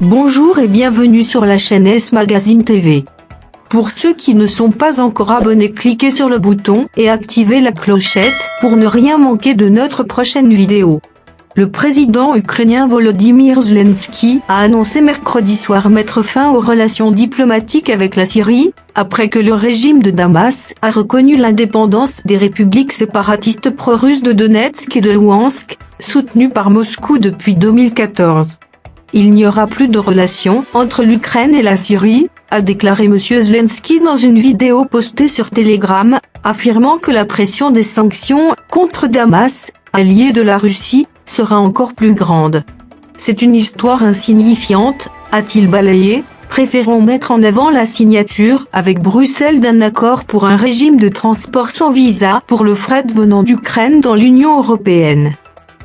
Bonjour et bienvenue sur la chaîne S Magazine TV. Pour ceux qui ne sont pas encore abonnés, cliquez sur le bouton et activez la clochette pour ne rien manquer de notre prochaine vidéo. Le président ukrainien Volodymyr Zelensky a annoncé mercredi soir mettre fin aux relations diplomatiques avec la Syrie, après que le régime de Damas a reconnu l'indépendance des républiques séparatistes pro-russes de Donetsk et de Louhansk, soutenues par Moscou depuis 2014. Il n'y aura plus de relations entre l'Ukraine et la Syrie, a déclaré M. Zelensky dans une vidéo postée sur Telegram, affirmant que la pression des sanctions contre Damas, allié de la Russie, sera encore plus grande. C'est une histoire insignifiante, a-t-il balayé, préférant mettre en avant la signature avec Bruxelles d'un accord pour un régime de transport sans visa pour le fret venant d'Ukraine dans l'Union européenne.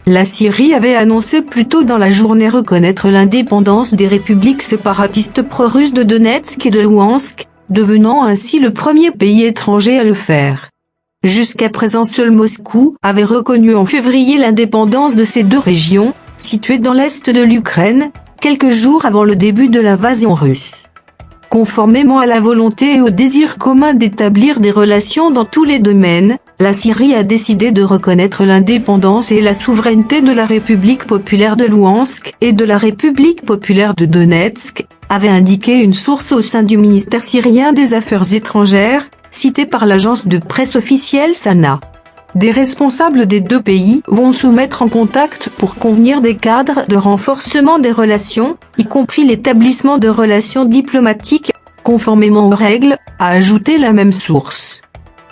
La Syrie avait annoncé plus tôt dans la journée reconnaître l'indépendance des républiques séparatistes pro-russes de Donetsk et de Louhansk, devenant ainsi le premier pays étranger à le faire. Jusqu'à présent, seul Moscou avait reconnu en février l'indépendance de ces deux régions, situées dans l'est de l'Ukraine, quelques jours avant le début de l'invasion russe. Conformément à la volonté et au désir commun d'établir des relations dans tous les domaines, la Syrie a décidé de reconnaître l'indépendance et la souveraineté de la République populaire de Louhansk et de la République populaire de Donetsk, avait indiqué une source au sein du ministère syrien des Affaires étrangères, citée par l'agence de presse officielle Sana. Des responsables des deux pays vont se mettre en contact pour convenir des cadres de renforcement des relations, y compris l'établissement de relations diplomatiques, conformément aux règles, a ajouté la même source.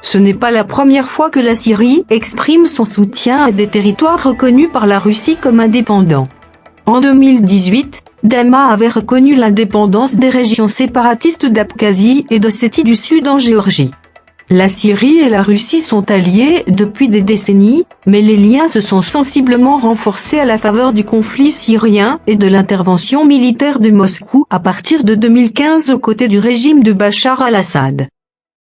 Ce n'est pas la première fois que la Syrie exprime son soutien à des territoires reconnus par la Russie comme indépendants. En 2018, Damas avait reconnu l'indépendance des régions séparatistes d'Abkhazie et d'Ossétie du Sud en Géorgie. La Syrie et la Russie sont alliées depuis des décennies, mais les liens se sont sensiblement renforcés à la faveur du conflit syrien et de l'intervention militaire de Moscou à partir de 2015 aux côtés du régime de Bachar al-Assad.